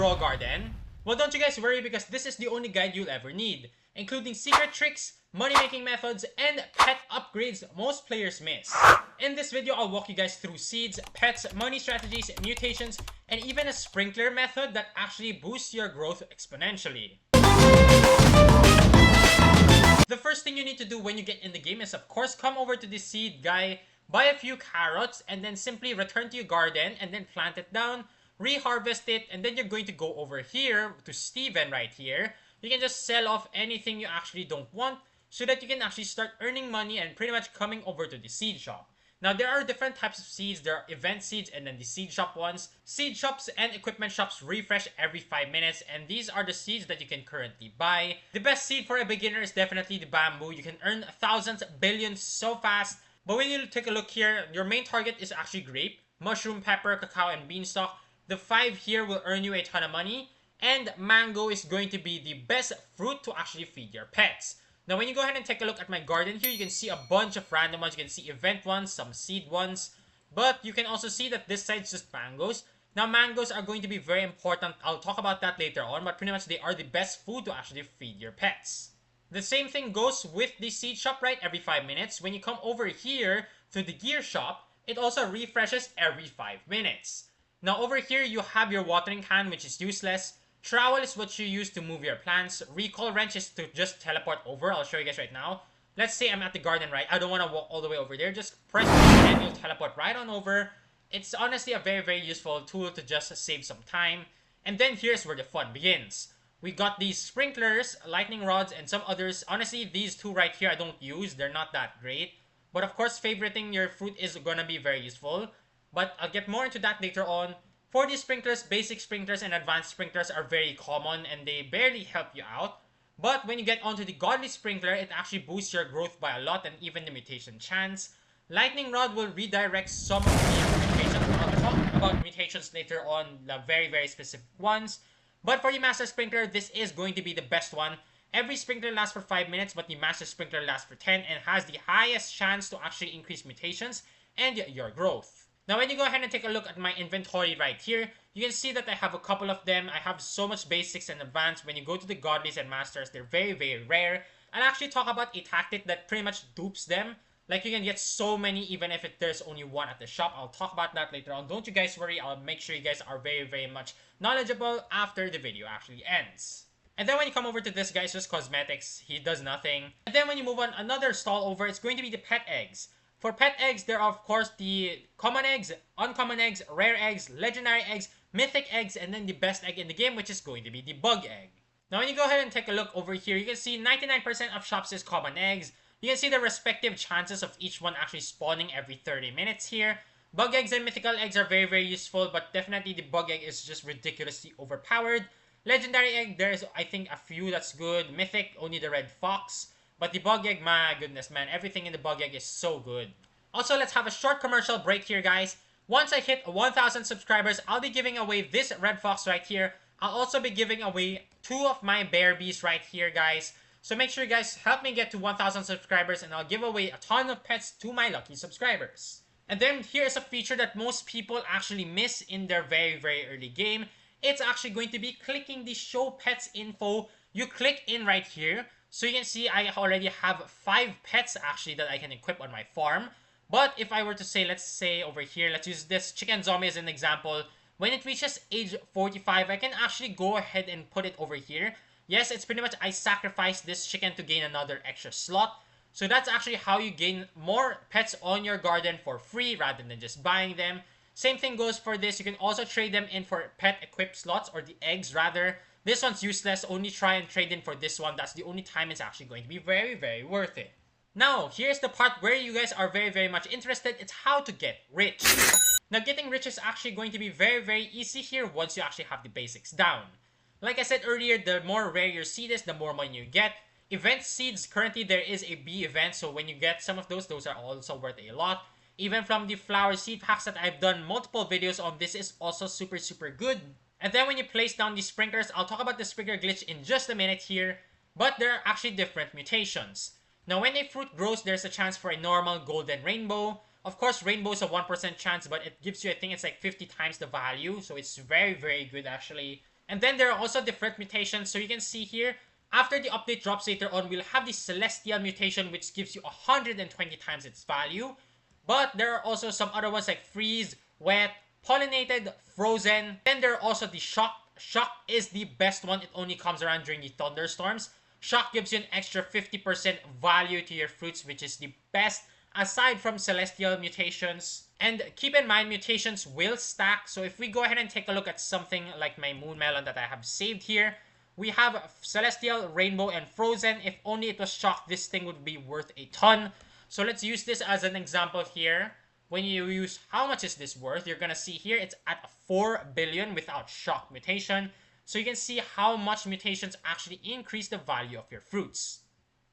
grow a garden? Well, don't you guys worry, because this is the only guide you'll ever need, including secret tricks, money-making methods, and pet upgrades most players miss. In this video, I'll walk you guys through seeds, pets, money strategies, mutations, and even a sprinkler method that actually boosts your growth exponentially. The first thing you need to do when you get in the game is, of course, come over to the seed guy, buy a few carrots, and then simply return to your garden and then plant it down, reharvest it, and then you're going to go over here to Steven right here. You can just sell off anything you actually don't want so that you can actually start earning money and pretty much coming over to the seed shop. Now, there are different types of seeds. There are event seeds and then the seed shop ones. Seed shops and equipment shops refresh every 5 minutes, and these are the seeds that you can currently buy. The best seed for a beginner is definitely the bamboo. You can earn thousands, billions so fast. But when you take a look here, your main target is actually grape, mushroom, pepper, cacao, and beanstalk. The 5 here will earn you a ton of money, and mango is going to be the best fruit to actually feed your pets. Now, when you go ahead and take a look at my garden here, you can see a bunch of random ones. You can see event ones, some seed ones, but you can also see that this side's just mangoes. Now, mangoes are going to be very important. I'll talk about that later on, but pretty much they are the best food to actually feed your pets. The same thing goes with the seed shop, right? Every 5 minutes. When you come over here to the gear shop, it also refreshes every 5 minutes. Now, over here, you have your watering can, which is useless. Trowel is what you use to move your plants. Recall wrench is to just teleport over. I'll show you guys right now. Let's say I'm at the garden, right? I don't want to walk all the way over there. Just press it and you'll teleport right on over. It's honestly a very, very useful tool to just save some time. And then here's where the fun begins. We got these sprinklers, lightning rods, and some others. Honestly, these two right here I don't use. They're not that great. But of course, favoriting your fruit is gonna be very useful. But I'll get more into that later on. For these sprinklers, basic sprinklers and advanced sprinklers are very common and they barely help you out. But when you get onto the godly sprinkler, it actually boosts your growth by a lot and even the mutation chance. Lightning rod will redirect some of the mutations. I'll talk about mutations later on, the very, very specific ones. But for the master sprinkler, this is going to be the best one. Every sprinkler lasts for 5 minutes, but the master sprinkler lasts for 10 and has the highest chance to actually increase mutations and your growth. Now, when you go ahead and take a look at my inventory right here, you can see that I have a couple of them. I have so much basics and advanced. When you go to the godlies and masters, they're very, very rare. I'll actually talk about a tactic that pretty much dupes them. Like, you can get so many even if there's only one at the shop. I'll talk about that later on. Don't you guys worry. I'll make sure you guys are very, very much knowledgeable after the video actually ends. And then when you come over to this guy, it's just cosmetics. He does nothing. And then when you move on another stall over, it's going to be the pet eggs. For pet eggs, there are of course the common eggs, uncommon eggs, rare eggs, legendary eggs, mythic eggs, and then the best egg in the game, which is going to be the bug egg. Now when you go ahead and take a look over here, you can see 99% of shops is common eggs. You can see the respective chances of each one actually spawning every 30 minutes here. Bug eggs and mythical eggs are very, very useful, but definitely the bug egg is just ridiculously overpowered. Legendary egg, there's I think a few that's good. Mythic, only the red fox. But the bug egg, my goodness, man. Everything in the bug egg is so good. Also, let's have a short commercial break here, guys. Once I hit 1,000 subscribers, I'll be giving away this red fox right here. I'll also be giving away 2 of my bear bees right here, guys. So make sure you guys help me get to 1,000 subscribers and I'll give away a ton of pets to my lucky subscribers. And then here's a feature that most people actually miss in their very, very early game. It's actually going to be clicking the show pets info. You click in right here. So you can see I already have 5 pets actually that I can equip on my farm. But if I were to say, let's say over here, let's use this chicken zombie as an example. When it reaches age 45, I can actually go ahead and put it over here. Yes, it's pretty much I sacrifice this chicken to gain another extra slot. So that's actually how you gain more pets on your garden for free rather than just buying them. Same thing goes for this. You can also trade them in for pet equip slots, or the eggs rather. This one's useless. Only try and trade in for this one. That's the only time it's actually going to be very, very worth it. Now, here's the part where you guys are very, very much interested. It's how to get rich. Now, getting rich is actually going to be very, very easy here once you actually have the basics down. Like I said earlier, the more rare your seed is, the more money you get. Event seeds, currently there is a bee event, so when you get some of those are also worth a lot. Even from the flower seed packs that I've done multiple videos on, this is also super, super good. And then when you place down the sprinklers, I'll talk about the sprinkler glitch in just a minute here, but there are actually different mutations. Now, when a fruit grows, there's a chance for a normal, golden, rainbow. Of course, rainbow is a 1% chance, but it gives you, I think it's like 50 times the value, so it's very, very good actually. And then there are also different mutations. So you can see here, after the update drops later on, we'll have the celestial mutation, which gives you 120 times its value. But there are also some other ones like freeze, wet, pollinated, frozen. Then there are also the shock. Shock is the best one. It only comes around during the thunderstorms. Shock gives you an extra 50% value to your fruits, which is the best aside from celestial mutations. And keep in mind, mutations will stack. So if we go ahead and take a look at something like my moon melon that I have saved here, we have celestial, rainbow, and frozen. If only it was shock, this thing would be worth a ton. So let's use this as an example here. When you use how much is this worth, you're gonna see here it's at 4 billion without shock mutation. So you can see how much mutations actually increase the value of your fruits.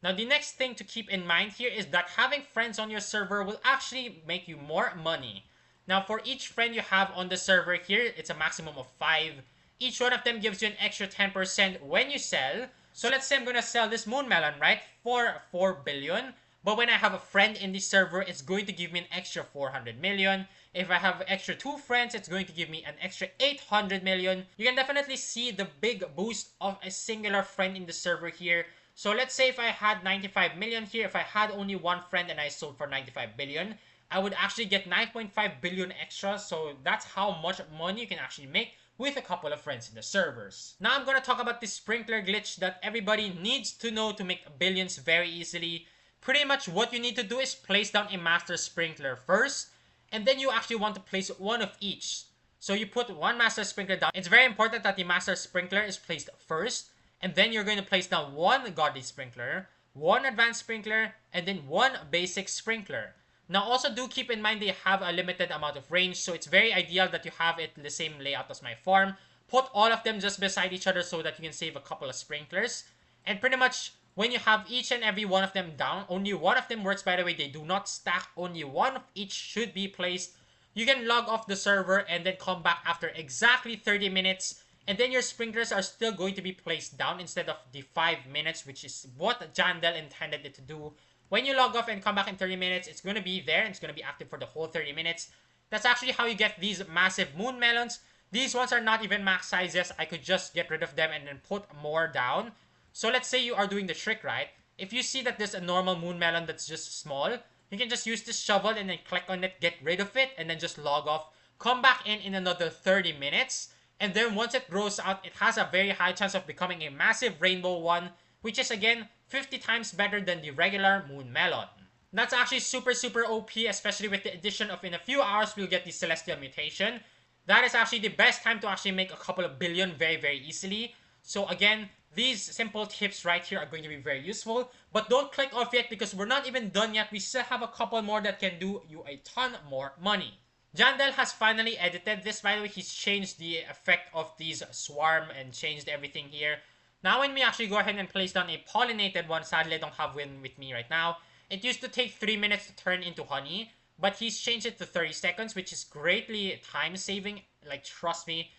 Now the next thing to keep in mind here is that having friends on your server will actually make you more money. Now for each friend you have on the server here, it's a maximum of 5. Each one of them gives you an extra 10% when you sell. So let's say I'm gonna sell this moon melon, right, for 4 billion. But when I have a friend in the server, it's going to give me an extra 400 million. If I have extra 2 friends, it's going to give me an extra 800 million. You can definitely see the big boost of a singular friend in the server here. So let's say if I had 95 million here, if I had only one friend and I sold for 95 billion, I would actually get 9.5 billion extra. So that's how much money you can actually make with a couple of friends in the servers. Now I'm going to talk about this sprinkler glitch that everybody needs to know to make billions very easily. Pretty much what you need to do is place down a master sprinkler first, and then you actually want to place one of each. So you put one master sprinkler down. It's very important that the master sprinkler is placed first, and then you're going to place down one godly sprinkler, one advanced sprinkler, and then one basic sprinkler. Now also do keep in mind they have a limited amount of range, so it's very ideal that you have it the same layout as my farm. Put all of them just beside each other so that you can save a couple of sprinklers. And pretty much when you have each and every one of them down, only one of them works, by the way, they do not stack, only one of each should be placed. You can log off the server and then come back after exactly 30 minutes, and then your sprinklers are still going to be placed down instead of the 5 minutes, which is what Jandel intended it to do. When you log off and come back in 30 minutes, it's going to be there and it's going to be active for the whole 30 minutes. That's actually how you get these massive moon melons. These ones are not even max sizes. I could just get rid of them and then put more down. So let's say you are doing the trick, right? If you see that there's a normal moon melon that's just small, you can just use this shovel and then click on it, get rid of it, and then just log off. Come back in another 30 minutes. And then once it grows out, it has a very high chance of becoming a massive rainbow one, which is again 50 times better than the regular moon melon. That's actually super OP, especially with the addition of in a few hours we'll get the celestial mutation. That is actually the best time to actually make a couple of billion very easily. So again, these simple tips right here are going to be very useful. But don't click off yet because we're not even done yet. We still have a couple more that can do you a ton more money. Jandel has finally edited this, by the way. He's changed the effect of these swarm and changed everything here. Now when we actually go ahead and place down a pollinated one, sadly I don't have one with me right now. It used to take 3 minutes to turn into honey, but he's changed it to 30 seconds, which is greatly time saving. Like, trust me.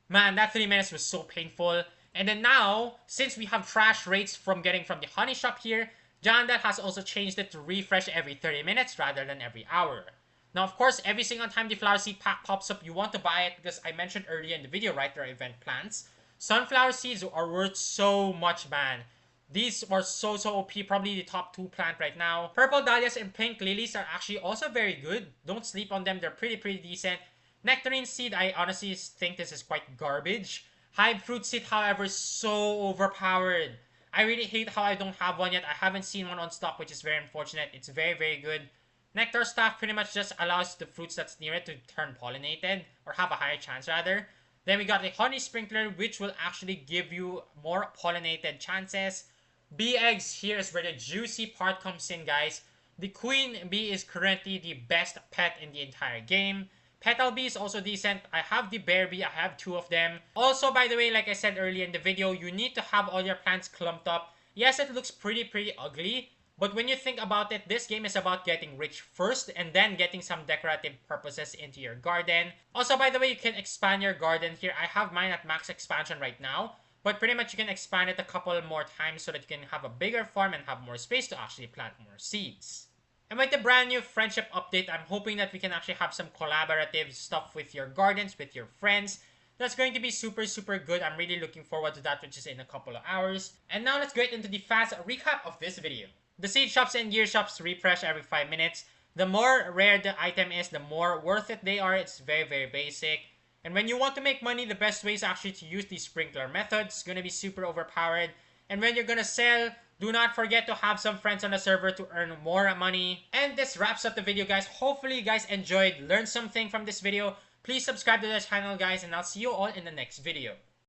Man, that 3 minutes was so painful. And then now, since we have trash rates from getting from the honey shop here, Jandel has also changed it to refresh every 30 minutes rather than every hour. Now, of course, every single time the flower seed pack pops up, you want to buy it because I mentioned earlier in the video, right, there are event plans. Sunflower seeds are worth so much, man. These are so OP, probably the top 2 plant right now. Purple dahlias and pink lilies are actually also very good. Don't sleep on them, they're pretty decent. Nectarine seed, I honestly think this is quite garbage. Hive fruit seed, however, is so overpowered. I really hate how I don't have one yet. I haven't seen one on stock, which is very unfortunate. It's very good. Nectar staff pretty much just allows the fruits that's near it to turn pollinated, or have a higher chance rather. Then we got the honey sprinkler, which will actually give you more pollinated chances. Bee eggs, here is where the juicy part comes in, guys. The queen bee is currently the best pet in the entire game. Petal bee is also decent. I have the bear bee, I have 2 of them. Also, by the way, like I said earlier in the video, you need to have all your plants clumped up. Yes, it looks pretty ugly, but when you think about it, this game is about getting rich first and then getting some decorative purposes into your garden. Also, by the way, you can expand your garden here. I have mine at max expansion right now, but pretty much you can expand it a couple more times so that you can have a bigger farm and have more space to actually plant more seeds. And with the brand new friendship update, I'm hoping that we can actually have some collaborative stuff with your gardens, with your friends. That's going to be super, super good. I'm really looking forward to that, which is in a couple of hours. And now let's get into the fast recap of this video. The seed shops and gear shops refresh every 5 minutes. The more rare the item is, the more worth it they are. It's very, very basic. And when you want to make money, the best way is actually to use the sprinkler method. It's going to be super overpowered. And when you're going to sell, do not forget to have some friends on the server to earn more money. And this wraps up the video, guys. Hopefully you guys enjoyed, learned something from this video. Please subscribe to the channel, guys, and I'll see you all in the next video.